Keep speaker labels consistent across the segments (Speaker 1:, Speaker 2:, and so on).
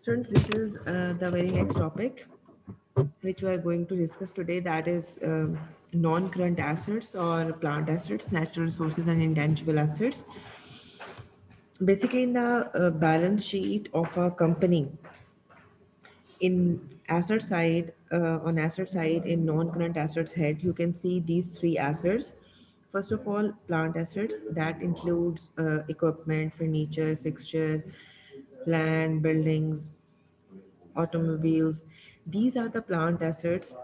Speaker 1: Students, this is the very next topic which we are going to discuss today. That is non-current assets or plant assets, natural resources, and intangible assets. Basically, in the balance sheet of a company, in asset side, on asset side, in non-current assets head, you can see these three assets. First of all, plant assets that includes equipment, furniture, fixture, land, buildings, automobiles. These are the plant assets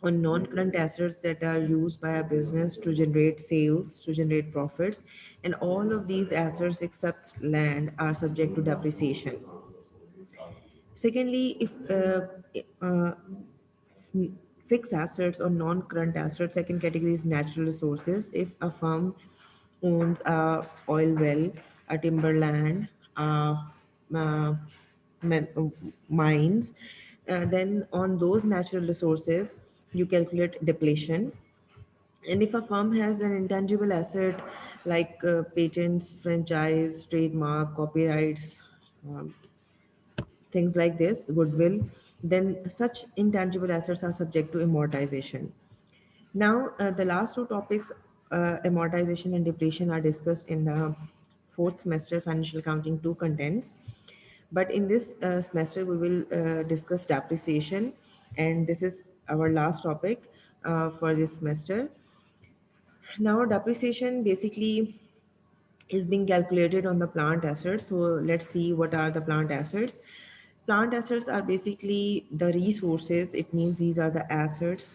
Speaker 1: or non-current assets that are used by a business to generate sales, to generate profits, and all of these assets except land are subject to depreciation. Secondly, if uh, fixed assets or non-current assets, second category is natural resources. If a firm owns a oil well, a timberland, uh, mines, then on those natural resources you calculate depletion. And if a firm has an intangible asset like patents, franchise, trademark, copyrights, um, things like this, goodwill, then such intangible assets are subject to amortization. Now, the last two topics, amortization and depletion, are discussed in the fourth semester financial accounting 2 contents. But in this semester, we will discuss depreciation, and this is our last topic for this semester. Now, depreciation basically is being calculated on the plant assets. So let's see what are the plant assets. Plant assets are basically the resources. It means these are the assets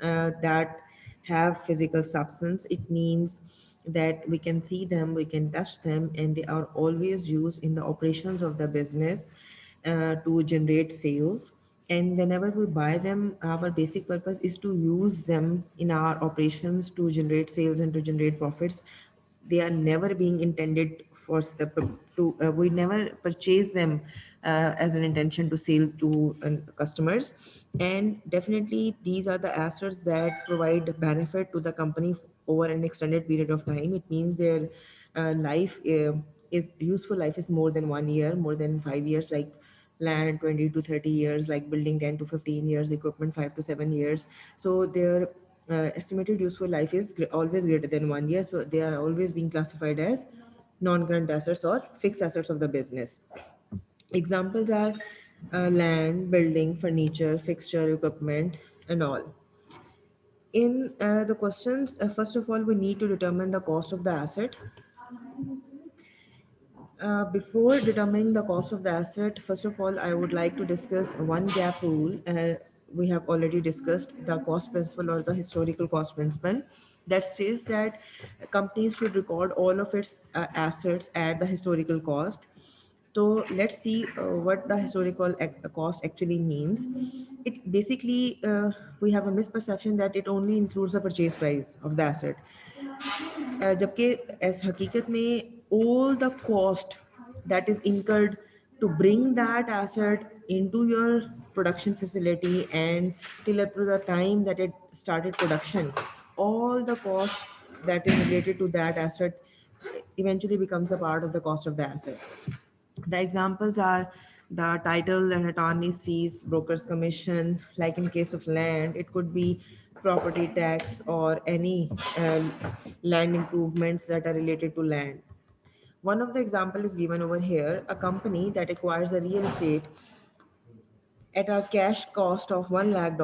Speaker 1: that have physical substance. It means that we can see them, we can touch them, and they are always used in the operations of the business to generate sales. And whenever we buy them, our basic purpose is to use them in our operations to generate sales and to generate profits. They are never being intended for to we never purchase them as an intention to sell to customers. And definitely these are the assets that provide benefit to the company over an extended period of time. It means their life is useful life is more than 1 year, more than 5 years, like land 20 to 30 years, like building 10 to 15 years, equipment 5 to 7 years. So their estimated useful life is always greater than 1 year. So they are always being classified as non-current assets or fixed assets of the business. Examples are land, building, furniture, fixture, equipment, and all. In the questions, first of all, we need to determine the cost of the asset. Before determining the cost of the asset, first of all, I would like to discuss one gap rule. We have already discussed the cost principle or the historical cost principle that states that companies should record all of its assets at the historical cost. So let's see what the historical cost actually means. It basically, we have a misperception that it only includes the purchase price of the asset. जबकि as हकीकत में all the cost that is incurred to bring that asset into your production facility and till up to the time that it started production, all the cost that is related to that asset eventually becomes a part of the cost of the asset. The examples are the title and attorney's fees, broker's commission. Like in case of land, it could be property tax or any land improvements that are related to land. One of the example is given over here. A company that acquires a real estate at a cash cost of $1 lakh,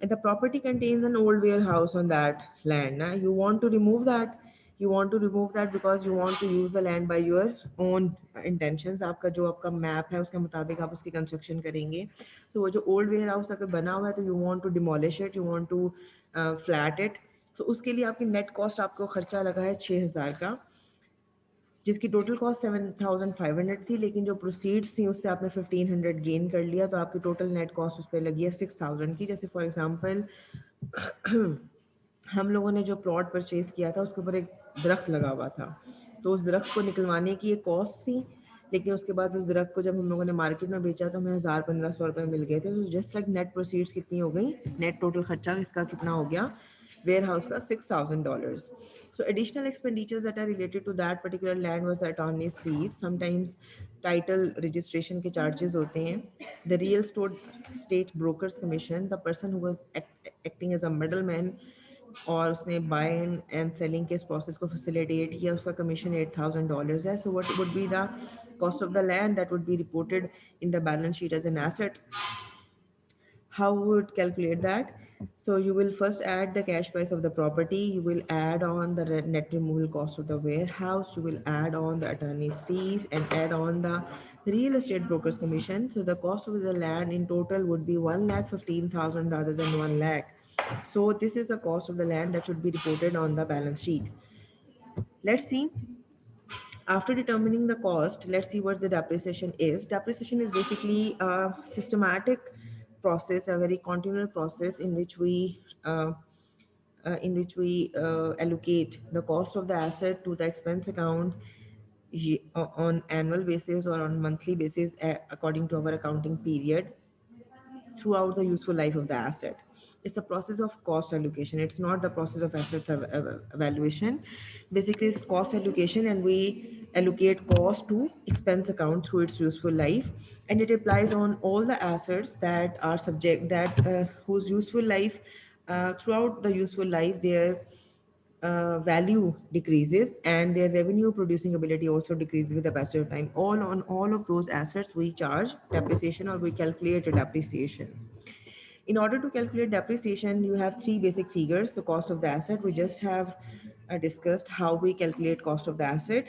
Speaker 1: and the property contains an old warehouse on that land. Now you want to remove that. You want to remove that because you want to use the land by your own intentions. आपका जो आपका map है उसके मुताबिक आप उसकी construction करेंगे. So वो जो ओल्ड वेयर हाउस अगर बना हुआ है तो you want to demolish it, you want to flat it. So उसके लिए आपकी नेट कॉस्ट आपको खर्चा लगा है 6,000 का, जिसकी टोटल कॉस्ट 7,500 थी, लेकिन जो प्रोसीड्स थी उससे आपने 1,500 गेन कर लिया, तो आपकी टोटल नेट कॉस्ट उस पर लगी है 6,000 की. जैसे फॉर एग्जांपल हम लोगों ने जो प्लॉट परचेज किया था उसके ऊपर एक दरख्त लगा हुआ था, तो उस दरख्त को निकलवाने की एक कॉस्ट थी, लेकिन उसके बाद उस दरख्त को जब हम लोगों ने मार्केट में बेचा तो हमें 1,000-1,500 रुपये मिल गए थे. तो जस्ट लाइक नेट प्रोसीड्स कितनी हो गई, नेट टोटल खर्चा इसका कितना हो गया वेयर हाउस का $6,000. So additional expenditures that are related to that particular land was the attorney's fees. Sometimes title registration के charges होते हैं. The real estate brokers commission, the person who was acting as a middleman और उसने buying and selling के इस process को facilitate किया, उसका commission $8,000 है. So what would be the cost of the land that would be reported in the balance sheet as an asset? How we would calculate that? So you will first add the cash price of the property, you will add on the net removal cost of the warehouse, you will add on the attorney's fees and add on the real estate broker's commission. So the cost of the land in total would be 1,15,000 rather than 1 lakh. So this is the cost of the land that should be reported on the balance sheet. Let's see, after determining the cost, let's see what the depreciation is. Depreciation is basically a systematic process, a very continual process in which we allocate the cost of the asset to the expense account on annual basis or on monthly basis according to our accounting period throughout the useful life of the asset. It's a process of cost allocation. It's not the process of assets evaluation. Basically, it's cost allocation, and we allocate cost to expense account through its useful life, and it applies on all the assets that are subject that whose useful life throughout the useful life their value decreases and their revenue producing ability also decreases with the passage of time. All of those assets we charge depreciation or we calculate a depreciation. In order to calculate depreciation, you have three basic figures. The cost of the asset, we just have discussed how we calculate cost of the asset.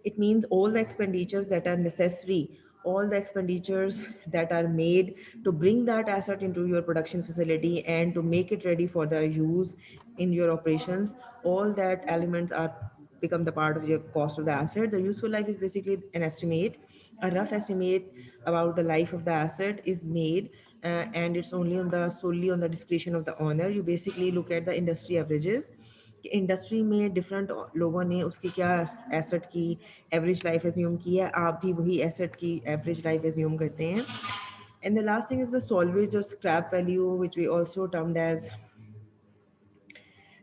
Speaker 1: It means all the expenditures that are necessary, all the expenditures that are made to bring that asset into your production facility and to make it ready for the use in your operations. All that elements are become the part of your cost of the asset. The useful life is basically an estimate, a rough estimate about the life of the asset is made, and it's only on the solely on the discretion of the owner. You basically look at the industry averages कि industry में different लोगों ने उसकी क्या asset की average life assume की है, आप भी वही एसेट की एवरेज लाइफ एज्यूम करते हैं. And the last thing is the salvage और scrap value which we also termed as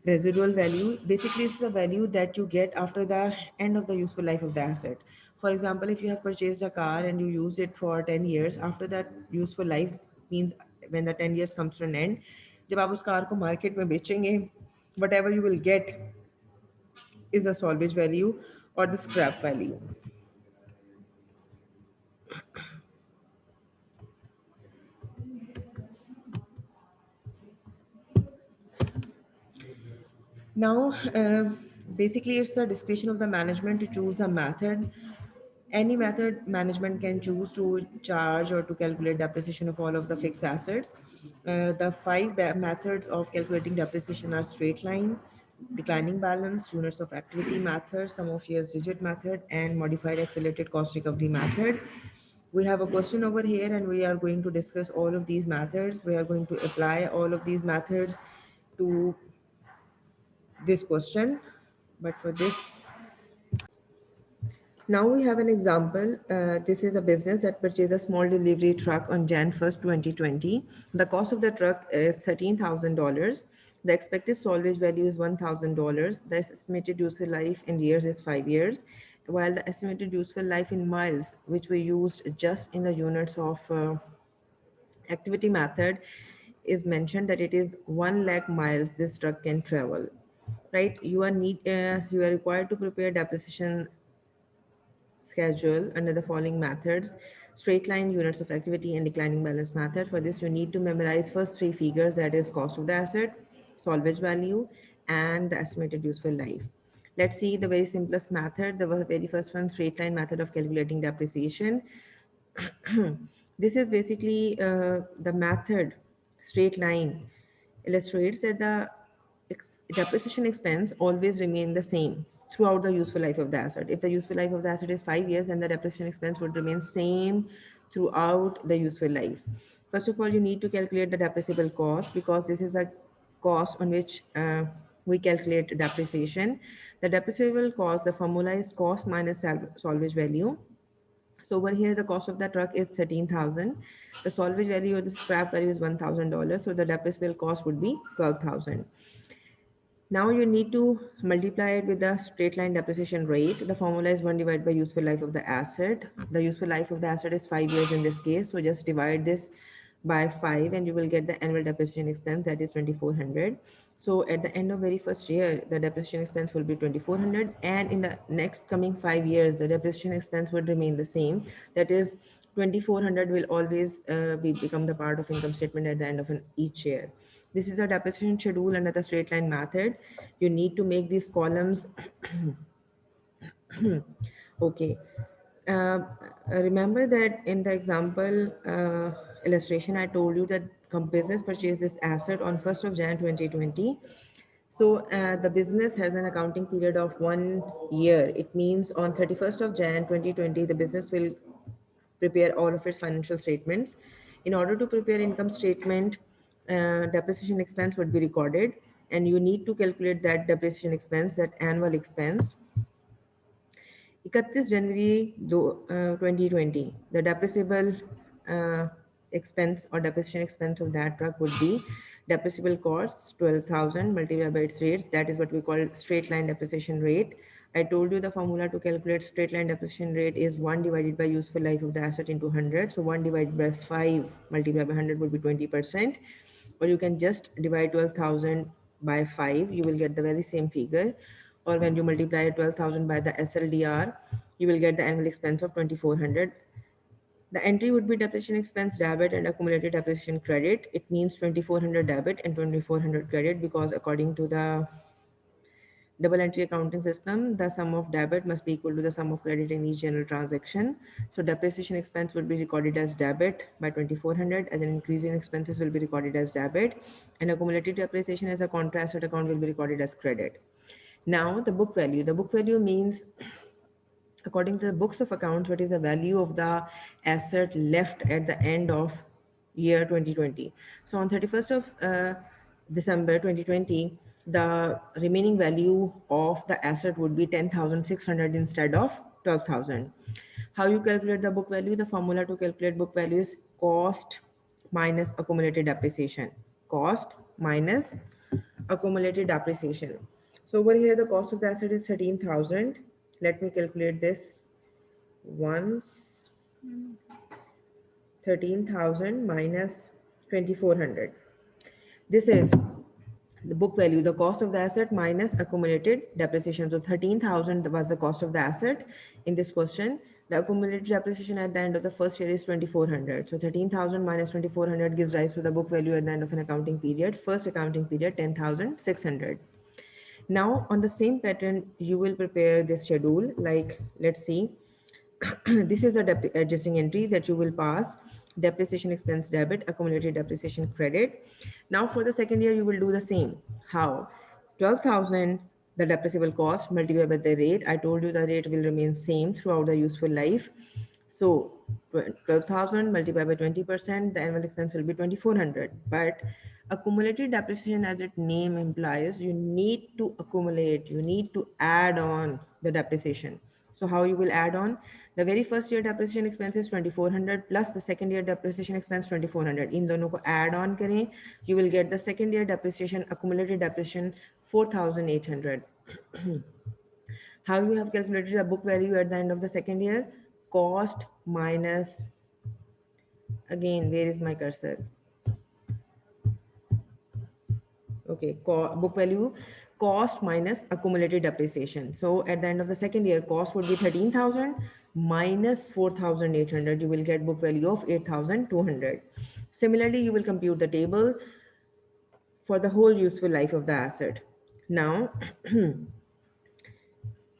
Speaker 1: residual value. Basically, it's the value that you get after the end of the useful life of the asset. For example, if you have purchased a car and you use it for 10 years, after that useful life means when the 10 years comes to an end, जब आप उस car को market में बेचेंगे, whatever you will get is the salvage value or the scrap value. Now, basically, it's the discretion of the management to choose a method. Any method management can choose to charge or to calculate depreciation of all of the fixed assets. The five methods of calculating depreciation are straight line, declining balance, units of activity method, sum of years digit method, and modified accelerated cost recovery method. We have a question over here, and we are going to discuss all of these methods. We are going to apply all of these methods to this question. But for this, now we have an example. This is a business that purchased a small delivery truck on Jan 1st, 2020. The cost of the truck is $13,000. The expected salvage value is $1,000. The estimated useful life in years is 5 years, while the estimated useful life in miles, which we used just in the units of activity method, is mentioned that it is 1 lakh miles this truck can travel. Right? You are required to prepare depreciation schedule under the following methods: straight line, units of activity, and declining balance method. For this, you need to memorize first three figures, that is cost of the asset, salvage value, and the estimated useful life. Let's see the very simplest method, the very first one, straight line method of calculating depreciation. This is basically the method straight line illustrates that the depreciation expense always remain the same throughout the useful life of the asset. If the useful life of the asset is 5 years, then the depreciation expense would remain same throughout the useful life. First of all, you need to calculate the depreciable cost, because this is a cost on which we calculate depreciation. The depreciable cost, the formula is cost minus salvage value. So over here, the cost of the truck is 13,000. The salvage value or the scrap value is $1,000. So the depreciable cost would be 12,000. Now you need to multiply it with the straight line depreciation rate. The formula is 1 divided by useful life of the asset. The useful life of the asset is 5 years in this case. So just divide this by 5 and you will get the annual depreciation expense, that is 2400. So at the end of very first year, the depreciation expense will be 2400, and in the next coming 5 years, the depreciation expense would remain the same. That is 2400 will always become the part of income statement at the end of each year. This is a depreciation schedule under the straight line method. You need to make these columns. Okay. Uh, Remember that in the example illustration, I told you that business purchased this asset on 1st of Jan 2020. So the business has an accounting period of 1 year. It means on 31st of Jan 2020, the business will prepare all of its financial statements. In order to prepare income statement, depreciation expense would be recorded, and you need to calculate that depreciation expense, that annual expense. 31 January 2020, the depreciable uh, expense or depreciation expense of that truck would be depreciable costs 12,000 multiplied by its rates. That is what we call straight line depreciation rate. I told you the formula to calculate straight line depreciation rate is 1 divided by useful life of the asset into 100. So 1 divided by 5 multiplied by 100 would be 20%. Or you can just divide 12,000 by 5, you will get the very same figure. Or when you multiply 12,000 by the SLDR, you will get the annual expense of 2400. The entry would be depreciation expense debit and accumulated depreciation credit. It means 2400 debit and 2400 credit, because according to the double entry accounting system, the sum of debit must be equal to the sum of credit in each general transaction. So depreciation expense will be recorded as debit by 2400, and then increasing expenses will be recorded as debit, and accumulated depreciation as a contra asset account will be recorded as credit. Now the book value. The book value means, according to the books of accounts, what is the value of the asset left at the end of year 2020. So on 31st of December 2020, the remaining value of the asset would be 10,600 instead of 12,000. How you calculate the book value? The formula to calculate book value is cost minus accumulated depreciation. Cost minus accumulated depreciation. So over here, the cost of the asset is 13,000. Let me calculate this once. 13,000 minus 2,400. This is the book value, the cost of the asset minus accumulated depreciation. So 13,000 was the cost of the asset in this question. The accumulated depreciation at the end of the first year is 2,400. So 13,000 minus 2,400 gives rise to the book value at the end of an accounting period. First accounting period, 10,600. Now on the same pattern, you will prepare this schedule. Like, let's see. This is a adjusting entry that you will pass: depreciation expense debit, accumulated depreciation credit. Now for the second year, you will do the same. How? 12,000, the depreciable cost, multiplied by the rate. I told you the rate will remain same throughout the useful life. So 12,000 multiplied by 20%, the annual expense will be 2,400. But accumulated depreciation, as its name implies, you need to accumulate, you need to add on the depreciation. So how you will add on? The very first year depreciation expense is 2,400 plus the second year depreciation expense 2,400. In दोनों को add on करें, you will get the second year depreciation, accumulated depreciation 4,800. How you have calculated the book value at the end of the second year? Cost minus, again, where is my cursor? Okay, book value, cost minus accumulated depreciation. So at the end of the second year, cost would be 13,000 minus 4,800. You will get book value of 8,200. Similarly, you will compute the table for the whole useful life of the asset. Now,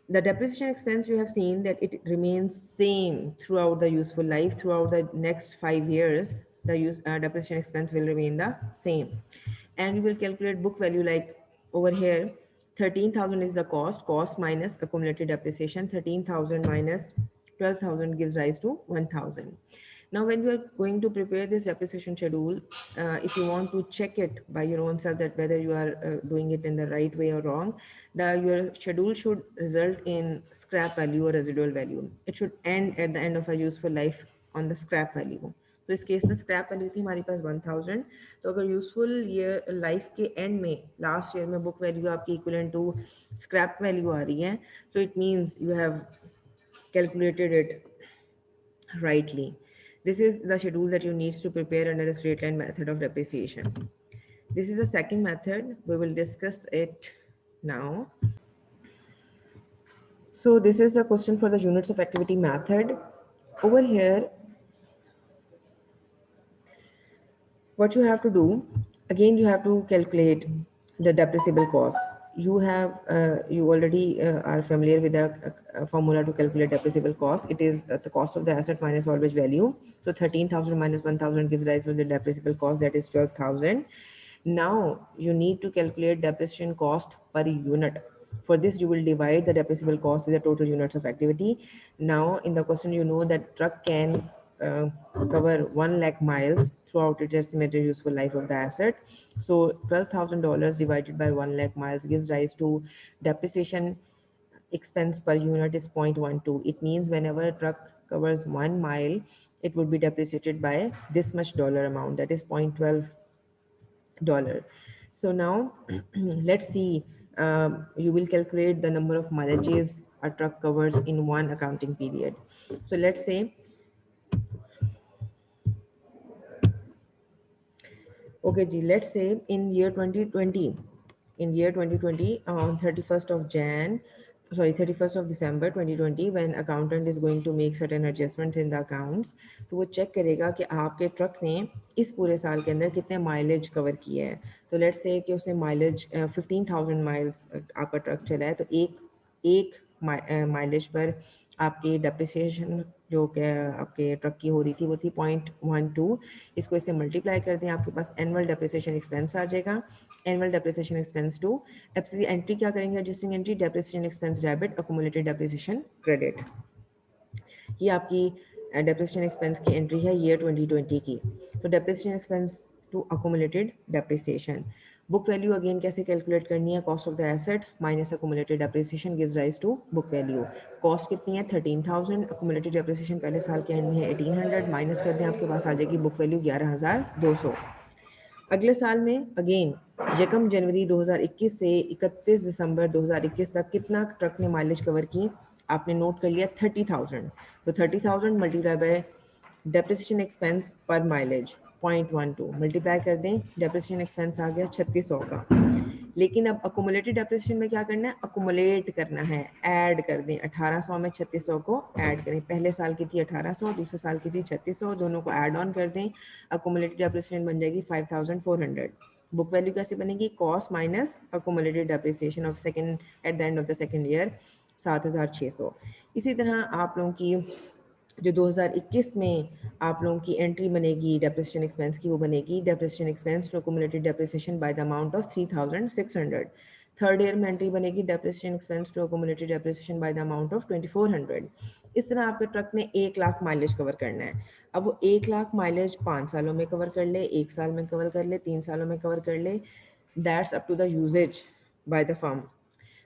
Speaker 1: the depreciation expense, you have seen that it remains same throughout the useful life. Throughout the next 5 years, the depreciation expense will remain the same, and we will calculate book value like over here. 13,000 is the cost minus accumulated depreciation. 13,000 minus 12,000 gives rise to 1,000. Now, when you are going to prepare this depreciation schedule, if you want to check it by your own self that whether you are doing it in the right way or wrong, your schedule should result in scrap value or residual value. It should end at the end of a useful life on the scrap value. तो इस case में scrap value थी हमारे पास 1000। तो अगर useful year life के and में last year में बुक वैल्यू आपकी इक्वलेंट टू स्क्रैप वैल्यू आ रही है, so it means you have calculated it rightly. This is the schedule that you need to prepare under the straight line method of depreciation. This is the second method. We will discuss it now. So this is the question for the units of activity method. Over here, what you have to do, again you have to calculate the depreciable cost. You already are familiar with the formula to calculate depreciable cost. It is the cost of the asset minus salvage value. So 13,000 minus 1,000 gives rise to the depreciable cost, that is 12,000. Now you need to calculate depreciation cost per unit. For this, you will divide the depreciable cost with the total units of activity. Now, in the question, you know that truck can cover 1 lakh miles throughout its estimated useful life of the asset. So, $12,000 divided by 1 lakh miles gives rise to depreciation expense per unit is 0.12. It means whenever a truck covers 1 mile, it would be depreciated by this much dollar amount, that is 0.12. So now let's see, you will calculate the number of mileages a truck covers in one accounting period. So let's say, okay ji, let's say in year 2020, on 31st of Jan, sorry, 31st of December 2020, when accountant is going to make certain adjustments in the accounts, तो वो check करेगा कि आपके truck ने इस पूरे साल के अंदर कितने माइलेज कवर किए हैं. तो लेट्स से कि उसने माइलेज 15,000 माइल्स आपका ट्रक चला है, तो एक माइलेज पर आपकी डेप्रिसिएशन जो कि आपके ट्रक की हो रही थी वो थी 0.12. इसको इससे मल्टीप्लाई कर दें, आपके पास एनुअल डेप्रिसिएशन एक्सपेंस आ जाएगा. Annual depreciation expense to FC entry क्या करेंगे, adjusting entry depreciation expense debit accumulated depreciation credit. ये आपकी डेप्रिसिएशन एक्सपेंस की एंट्री है ईयर 2020 की. तो depreciation expense to accumulated depreciation. Book value again कैसे कैलकुलेट करनी है, cost of the asset minus accumulated depreciation gives rise to book value. Cost कितनी है 13,000, अक्यूमुलेटेड डेप्रिसिएशन पहले साल के एंड में है 1800, माइनस कर दें आपके पास आ जाएगी बुक वैल्यू 11,200. अगले साल में अगेन 1 जनवरी 2021 से 31 दिसंबर 2021 तक कितना ट्रक ने माइलेज कवर की, आपने नोट कर लिया 30,000. तो 30,000 मल्टीप्लाई बाय डेप्रिसिएशन एक्सपेंस पर माइलेज 0.12 मल्टीप्लाई कर दें, डेप्रिसिएशन एक्सपेंस आ गया 3600 का. लेकिन अब अकोमुलेटेड डेप्रिसिएशन में क्या करना है, अकोमुलेट करना है, ऐड कर दें. 1800 में 3600 को ऐड करें. पहले साल की थी 1800, दूसरे साल की थी 3600, दोनों को ऐड ऑन कर दें. अकोमुलेटेड डेप्रिसिएशन बन जाएगी 5400. बुक वैल्यू कैसे बनेगी, cost minus accumulated depreciation of second eight the end of the second year 7600. इसी तरह आप लोगों की जो 2021 में आप लोगों की एंट्री बनेगी डेप्रिसिएशन एक्सपेंस की, वो बनेगी depreciation expense to accumulated depreciation by the amount of 3600. Third year में एंट्री बनेगी depreciation expense to accumulated depreciation by the amount of 2400. इस तरह आपके ट्रक ने 1 लाख माइलेज कवर करना है. अब वो 1 लाख माइलेज 5 सालों में कवर कर ले, 1 साल में कवर कर ले, 3 सालों में कवर कर ले, that's up to the usage by the firm.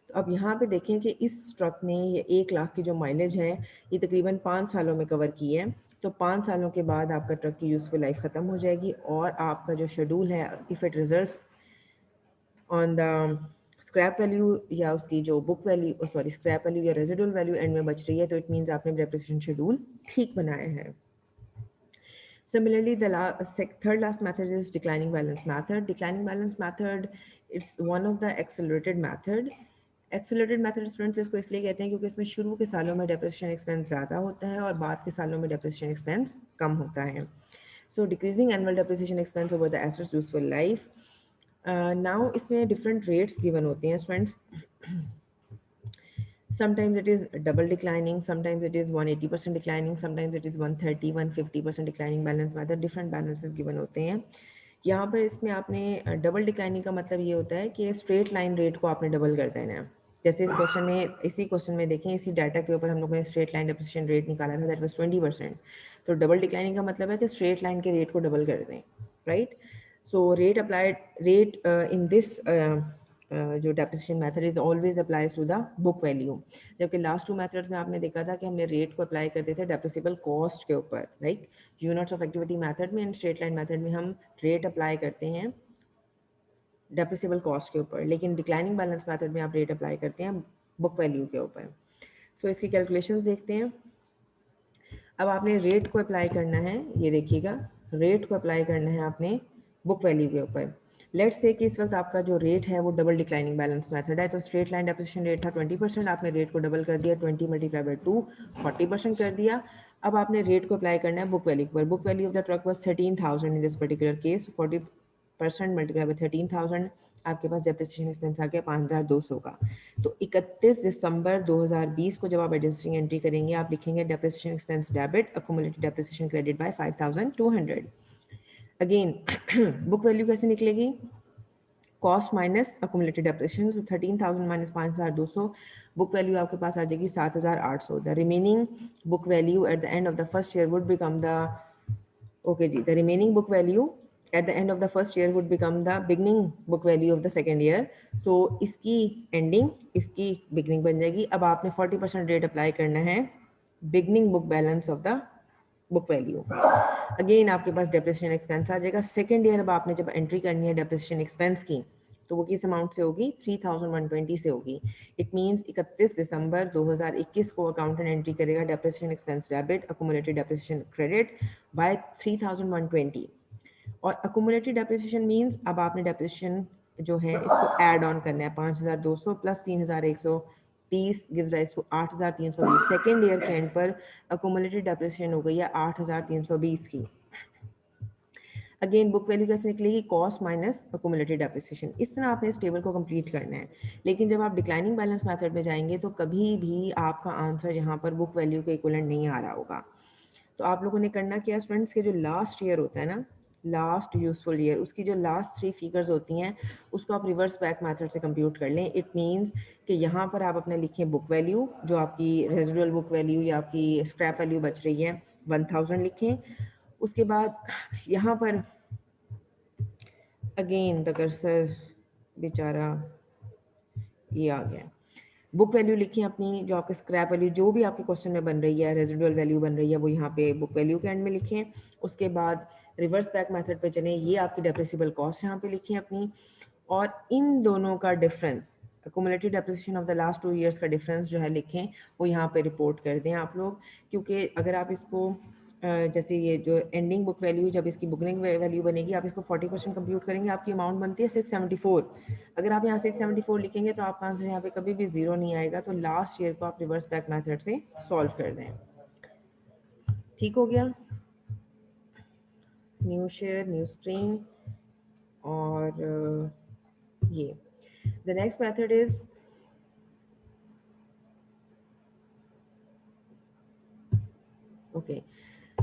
Speaker 1: तो अब यहाँ पे देखें कि इस ट्रक ने ये 1 लाख की जो माइलेज है ये तकरीबन 5 सालों में कवर की है. तो 5 सालों के बाद आपका ट्रक की यूजफुल लाइफ ख़त्म हो जाएगी और आपका जो शेड्यूल है, if it results on the scrap value या उसकी जो book value, sorry scrap value या रेजिडुअल वैल्यू एंड में बच रही है, तो इट मीन्स आपने डेप्रिसिएशन शेड्यूल ठीक बनाया है. Similarly, the third last method is declining balance method. Declining balance method, it's one of the accelerated method. Accelerated method students इसको इसलिए कहते हैं क्योंकि इसमें शुरू के सालों में डेप्रिसिएशन एक्सपेंस ज़्यादा होता है और बाद के सालों में डेप्रिसिएशन एक्सपेंस कम होता है. So decreasing annual depreciation expense over the asset's useful life. Now इसमें डिफरेंट रेट्स गिवन होते हैं students. Sometimes it is double declining, sometimes it is 180% declining, sometimes it is 130, 150% declining balance method. Different balances given होते हैं. यहाँ पर इसमें आपने double declining का मतलब ये होता है कि स्ट्रेट लाइन रेट को आपने डबल कर देना है. जैसे इस क्वेश्चन में, इसी क्वेश्चन में देखें, इसी डाटा के ऊपर हम लोगों ने स्ट्रेट लाइन डेप्रिसिएशन रेट निकाला था, दैट वाज 20%. तो डबल डिक्लाइनिंग का मतलब है कि स्ट्रेट लाइन के रेट को डबल कर दें, right. So rate applied, rate in this जो depreciation method is always applies to the book value, जबकि लास्ट टू मेथड्स में आपने देखा था कि हमने रेट को अप्लाई करते थे डेप्रिसिबल कॉस्ट के ऊपर, like units of activity method में एंड स्ट्रेट लाइन मेथड में हम रेट अप्लाई करते हैं डेप्रिसिबल कॉस्ट के ऊपर, लेकिन डिक्लाइनिंग बैलेंस मेथड में आप रेट अप्लाई करते हैं बुक वैल्यू के ऊपर। सो इसकी कैलकुलेशंस देखते हैं। अब आपने रेट को अप्लाई करना है, ये देखिएगा, रेट को अप्लाई करना है आपने बुक वैल्यू के ऊपर। लेट्स से कि इस वक्त आपका जो रेट है वो डबल डिक्लाइनिंग बैलेंस मेथड है, तो स्ट्रेट लाइन डेप्रिसिएशन रेट था 20%, आपने रेट को डबल कर दिया 20 मल्टीप्लाई बाई 2 40% कर दिया। अब आपने रेट को अप्लाई करना है बुक वैल्यू के ऊपर। Book value of the truck was 13,000 in this particular case, 40% multiply by 13,000, आपके पास डेप्रिसिएशन एक्सपेंस आ गया 5,200 का। तो 31 दिसंबर 2020 को जब आप एडजस्टिंग एंट्री करेंगे, आप लिखेंगे depreciation expense debit, accumulated depreciation credit bye 5,200। Again book value कैसे निकलेगी? कॉस्ट माइनस अक्यूमुलेटेड डेप्रिसिएशन, तो 13,000 माइनस 5,200, बुक वैल्यू आपके पास आ जाएगी 7,800। The remaining book value at the end of the first year would become the, okay जी, the remaining book value at the end of the first year would become the beginning book value of the second year. So इसकी ending इसकी beginning बन जाएगी। अब आपने 40% rate apply करना है beginning book balance of the book value। Again आपके पास depreciation expense आ जाएगा सेकेंड ईयर। अब आपने जब एंट्री करनी है डेप्रिसिएशन एक्सपेंस की, तो वो किस अमाउंट से होगी? 3,120 से होगी। इट मीन्स 31 दिसंबर 2021 को अकाउंटेंट एंट्री करेगा depreciation expense debit, accumulated depreciation credit bye 3,120। और अक्यूमुलेटेड डेप्रिसिएशन मींस अब आपने डेप्रिसिएशन जो है इसको ऐड ऑन करना है, 5,200 plus 3,130 gives rise to 8,320। Second year के एंड पर अक्यूमुलेटेड डेप्रिसिएशन हो गई है 8,320 की। अगेन बुक वैल्यू कैसे निकलेगी? Cost minus accumulated depreciation. इस तरह आपने इस टेबल को कंप्लीट करना है। लेकिन जब आप डिक्लाइनिंग बैलेंस मेथड में जाएंगे तो कभी भी आपका आंसर यहाँ पर बुक वैल्यू के इक्विवेलेंट नहीं आ रहा होगा। तो आप लोगों ने करना क्या स्टूडेंट्स, के जो लास्ट ईयर होता है ना, लास्ट यूजफुल ईयर, उसकी जो लास्ट 3 फिगर्स होती हैं उसको आप रिवर्स बैक मेथड से कंप्यूट कर लें। इट मींस कि यहाँ पर आप अपने लिखें बुक वैल्यू, जो आपकी रेजिडुअल बुक वैल्यू या आपकी स्क्रैप वैल्यू बच रही है 1,000 लिखें। उसके बाद यहाँ पर अगेन द कर्सर बेचारा ये आ गया, बुक वैल्यू लिखिए अपनी, जो आपके स्क्रैप वैल्यू जो भी आपके क्वेश्चन में बन रही है, रेजिडुअल वैल्यू बन रही है, वो यहाँ पे बुक वैल्यू के एंड में लिखें। उसके बाद रिवर्स बैक मेथड पे चलें, ये आपकी डेप्रिसिबल कॉस्ट यहाँ पे लिखिए अपनी, और इन दोनों का difference, accumulated depreciation of the last 2 years का डिफरेंस जो है लिखें, वो यहाँ पे रिपोर्ट कर दें आप लोग। क्योंकि अगर आप इसको जैसे ये जो एंडिंग बुक वैल्यू, जब इसकी बुकिंग वैल्यू बनेगी, आप इसको 40% कंप्यूट करेंगे, आपकी अमाउंट बनती है 674। अगर आप यहाँ 674 लिखेंगे तो आपका आंसर यहाँ पे कभी भी जीरो नहीं आएगा। तो लास्ट ईयर को आप रिवर्स बैक मेथड से सॉल्व कर दें। ठीक हो गया? न्यू शेयर, न्यू स्क्रीन, और ये the next method is, okay,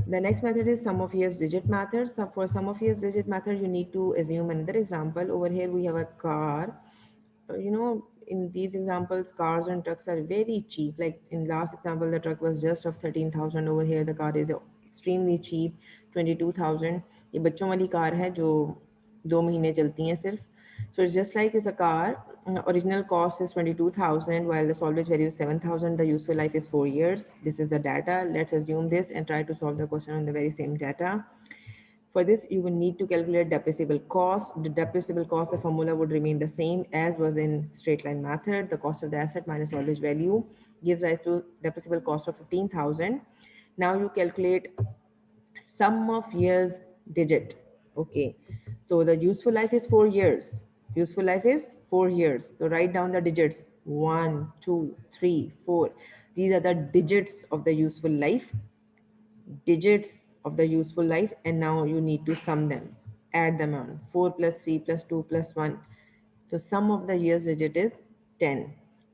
Speaker 1: the next method is sum of years digit method. So for sum of years digit method, you need to assume another example. Over here we have a car. You know, in these examples cars and trucks are very cheap. Like in last example the truck was just of 13,000, over here the car is extremely cheap, 22,000। ये बच्चों वाली car है जो 2 महीने चलती हैं सिर्फ। So it's just like it's a car. Original cost is 22,000 while the salvage value is 7,000. The useful life is 4 years. This is the data. Let's assume this and try to solve the question on the very same data. For this, you will need to calculate depreciable cost. The depreciable cost, the formula would remain the same as was in straight line method. The cost of the asset minus salvage value gives rise to depreciable cost of 15,000. Now you calculate sum of years digit. Okay, so the useful life is 4 years. Useful life is 4 years. So write down the digits 1, 2, 3, 4. These are the digits of the useful life. Digits of the useful life, and now you need to sum them. Add them on. 4 plus 3 plus 2 plus 1. So sum of the years digit is 10.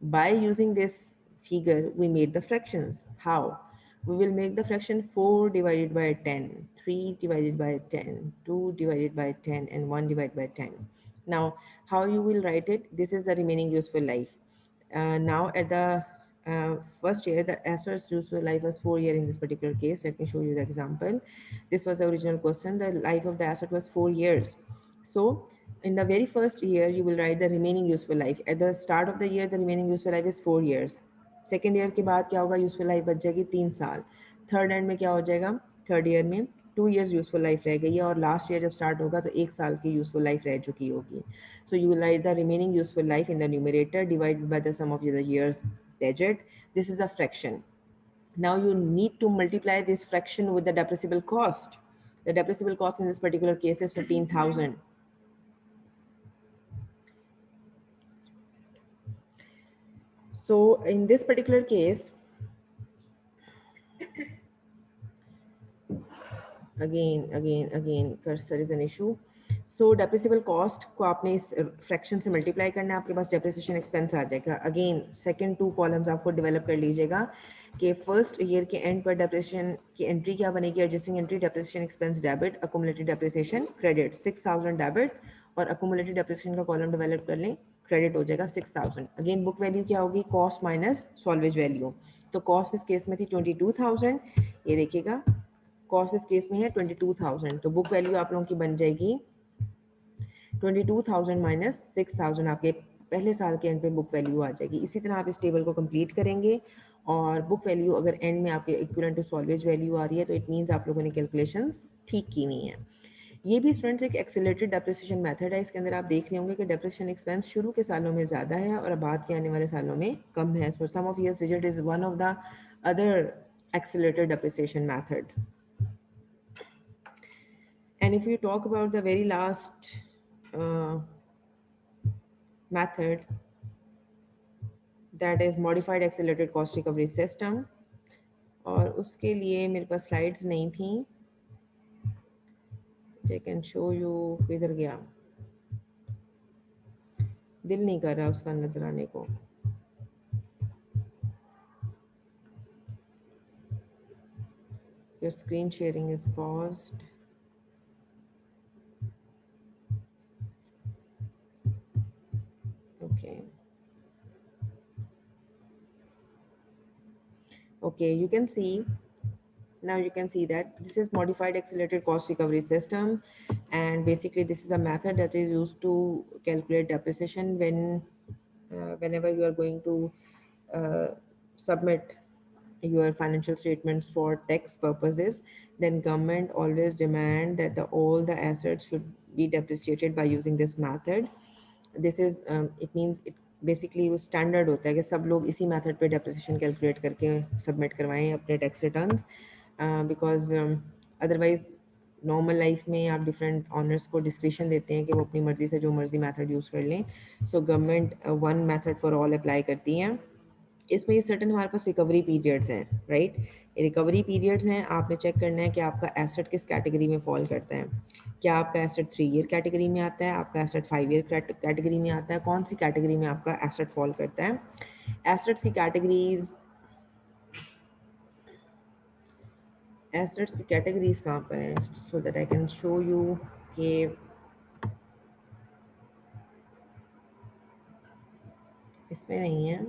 Speaker 1: By using this figure, we made the fractions. How? We will make the fraction 4 divided by 10, 3 divided by 10, 2 divided by 10, and 1 divided by 10. Now, how you will write it? This is the remaining useful life. Now at the first year, the asset's useful life was 4 years in this particular case. Let me show you the example. This was the original question. The life of the asset was 4 years. So in the very first year you will write the remaining useful life. At the start of the year the remaining useful life is 4 years. Second year के बाद क्या होगा, useful life बच जाएगी 3 साल. Third and में क्या हो जाएगा, थर्ड ईयर में 2 years यूजफुल लाइफ रह गई है, और लास्ट ईयर जब स्टार्ट होगा तो 1 साल की यूजफुल लाइफ रह चुकी होगी. So you will write the remaining useful life in the numerator divided by the sum of the years digit. This is a fraction. Now you need to multiply this fraction with the depreciable cost. The depreciable cost in this particular case is 15,000. So in this particular case, again cursor is an issue. So depreciable cost को आपने इस fraction से multiply करना है, आपके पास depreciation expense आ जाएगा. Again second 2 columns आपको डेवलप कर लीजिएगा कि फर्स्ट ईयर के एंड पर डेप्रिसिएशन की एंट्री क्या बनेगी, adjusting entry depreciation expense debit, accumulated depreciation credit 6,000 debit, और अक्यूमुलेटेड डेप्रिसिएशन का कॉलम डेवलप कर लें, क्रेडिट हो जाएगा 6,000. अगेन बुक वैल्यू क्या होगी, कॉस्ट माइनस सॉल्वेज वैल्यू. तो कॉस्ट इस केस में थी 22,000, ये देखिएगा कॉस्ट इस केस में है 22,000, तो बुक वैल्यू आप लोगों की बन जाएगी 22,000 माइनस 6,000. आपके पहले साल के एंड पे बुक वैल्यू आ जाएगी. इसी तरह आप इस टेबल को कंप्लीट करेंगे, और बुक वैल्यू अगर एंड में आपके इक्विवेलेंट टू सॉल्वेज वैल्यू आ रही है तो इट मीन्स आप लोगों ने कैलकुलेशंस ठीक की हुई हैं. ये भी स्टूडेंट्स एक एक्सेलरेटेड डेप्रिसिएशन मेथड है. इसके अंदर आप देख रहे होंगे कि डेप्रिसिएशन एक्सपेंस शुरू के सालों में ज़्यादा है और बाद के आने वाले सालों में कम है. So sum of years digit is one of the other accelerated depreciation method. And if you talk about the very last uh, method, that is modified accelerated cost recovery system, और उसके लिए मेरे पास स्लाइड्स नहीं थी. I can show you. किधर गया, दिल नहीं कर रहा उसका नजर आने को. Your screen sharing is paused. Okay. Okay, you can see, now you can see that this is modified accelerated cost recovery system, and basically this is a method that is used to calculate depreciation when whenever you are going to uh, submit your financial statements for tax purposes. Then government always demand that all the assets should be depreciated by using this method. This is it means it basically वो standard होता है कि सब लोग इसी method पे depreciation calculate करके submit करवाएं अपने tax returns, because otherwise normal life में आप डिफरेंट ऑनर्स को डिस्क्रिप्शन देते हैं कि वो अपनी मर्ज़ी से जो मर्ज़ी मेथड यूज़ कर लें. So government one method for all apply करती हैं. इसमें ये सर्टन हमारे पास रिकवरी पीरियड्स हैं, राइट. रिकवरी पीरियड्स हैं, आपने चेक करना है कि आपका एसेट किस कैटेगरी में फॉल करता है. क्या आपका एसेट 3 ईयर कैटेगरी में आता है, आपका एसेट 5 ईयर कैटेगरी में आता है, कौन सी कैटेगरी में आपका एसेट फॉल करता है. एसेट्स की कैटेगरीज, एसेट्स की कैटेगरीज कहाँ पर हैं, so that I can show you कि इसमें नहीं है.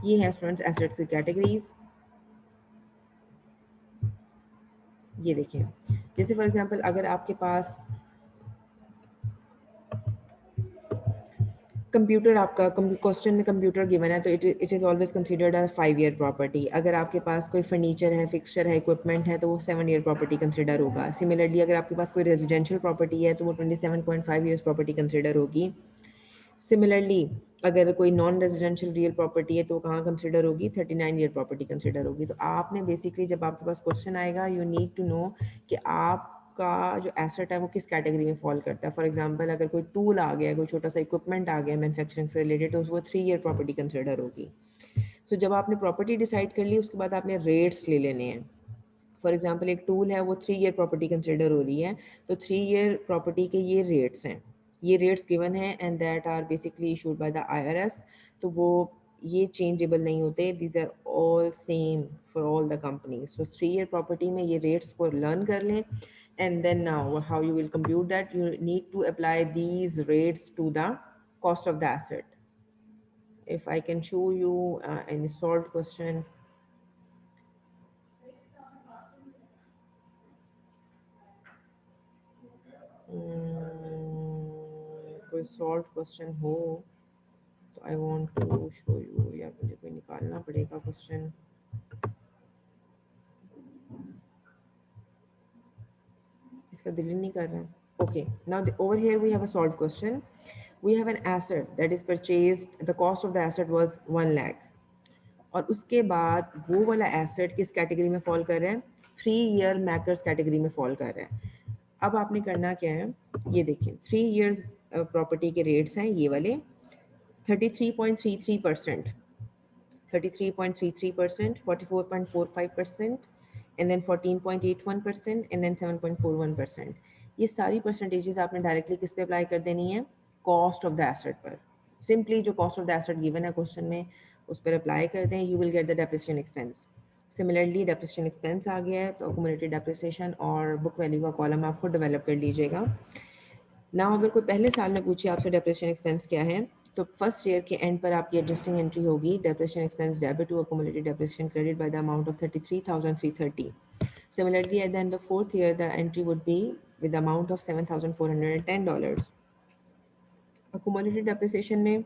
Speaker 1: ये है स्टूडेंट्स एसेट्स की कैटेगरीज. ये देखें, जैसे फॉर एग्जांपल अगर आपके पास कंप्यूटर, आपका क्वेश्चन में कंप्यूटर गिवन है तो it is always considered as 5 year property. अगर आपके पास कोई फर्नीचर है, फिक्सचर है, इक्विपमेंट है तो वो 7 ईयर प्रॉपर्टी कंसिडर होगा. सिमिलरली अगर आपके पास कोई रेजिडेंशियल प्रॉपर्टी है तो वो 27.5 ईयर्स प्रॉपर्टी कंसिडर होगी. सिमिलरली अगर कोई नॉन रेजिडेंशियल रियल प्रॉपर्टी है तो वो कहाँ कंसिडर होगी, 39 ईयर प्रॉपर्टी कंसिडर होगी. तो आपने बेसिकली जब आपके पास क्वेश्चन आएगा यू नीड टू नो कि आपका जो एसेट है वो किस कैटेगरी में फॉल करता है. फॉर एग्जांपल अगर कोई टूल आ गया, कोई छोटा सा इक्विपमेंट आ गया मैन्युफैक्चरिंग से रिलेटेड, तो वो 3 ईयर प्रॉपर्टी कंसिडर होगी. सो जब आपने प्रॉपर्टी डिसाइड कर ली उसके बाद आपने रेट्स ले लेने हैं. फॉर एग्जांपल एक टूल है वो 3 ईयर प्रॉपर्टी कंसिडर हो रही है, तो 3 ईयर प्रॉपर्टी के ये रेट्स हैं, ये रेट्स गिवन है and that are basically issued by the IRS. तो वो ये चेंजेबल नहीं होते, these are all same for all the companies. So 3 year property में ये रेट्स को लर्न कर लें, and then now how you will compute that, you need to apply these rates to the cost of the asset. If I can show you any solved question. कोई solve question हो तो I want to show you, या मुझे कोई निकालना पड़ेगा question. इसका दिल ही नहीं कर रहा। Okay, now over here we have a solve question. We have an asset that is purchased, the cost of the asset was 1 lakh, और उसके बाद वो वाला एसेट किस कैटेगरी में फॉल कर रहा है? 3 ईयर मैकर्स कैटेगरी में फॉल कर रहा है। अब आपने करना क्या है, ये देखिए 3 ईयर्स प्रॉपर्टी के रेट्स हैं ये वाले, 33.33%, 33.33%, 44.45%, and then 14.81%, and then 7.41%। ये सारी परसेंटेजेस आपने डायरेक्टली किस पे अप्लाई कर देनी है? कॉस्ट ऑफ द एसेट पर। सिंपली जो cost of the asset given है क्वेश्चन में उस पर अप्लाई कर दें, you will get the depreciation expense. Similarly depreciation expense आ गया है तो अक्यूमुलेटेड डेप्रिसिएशन और बुक वैल्यू का कॉलम आप खुद डेवलप कर लीजिएगा। ना अगर कोई पहले साल में पूछे आपसे डेप्रिसिएशन एक्सपेंस क्या है, तो फर्स्ट ईयर के एंड पर आपकी एडजस्टिंग एंट्री होगी depreciation expense debit to accumulated depreciation credit by the amount of 33,330। Similarly, at the end of fourth year, the entry would be with the amount of $7,410. Accumulated depreciation में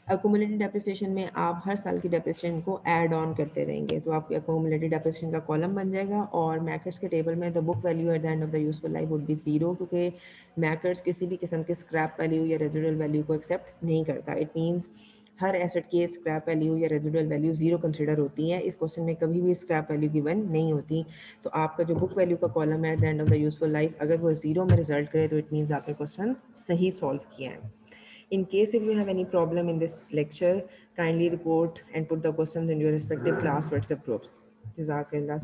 Speaker 1: accumulated depreciation में आप हर साल की depreciation को add on करते रहेंगे, तो आपके अक्यूमुलेटेड डेप्रिसिएशन का कॉलम बन जाएगा। और मैकर्स के टेबल में the book value at the end of the useful life would be zero, क्योंकि मैकर्स किसी भी किस्म के स्क्रैप वैल्यू या रेजिडुअल वैल्यू को एक्सेप्ट नहीं करता। इट मीन्स हर एसेट की स्क्रैप वैल्यू या रेजिडुअल वैल्यू जीरो कंसिडर होती है। इस क्वेश्चन में कभी भी स्क्रैप वैल्यू गिवन नहीं होती। तो आपका जो बुक वैल्यू का कॉलम है eight the end of the useful life अगर वो जीरो में रिजल्ट करे तो इट मीन्स आपने क्वेश्चन सही सॉल्व किया है। In case if you have any problem in this lecture, kindly report and put the questions in your respective class WhatsApp groups. Jazakallah.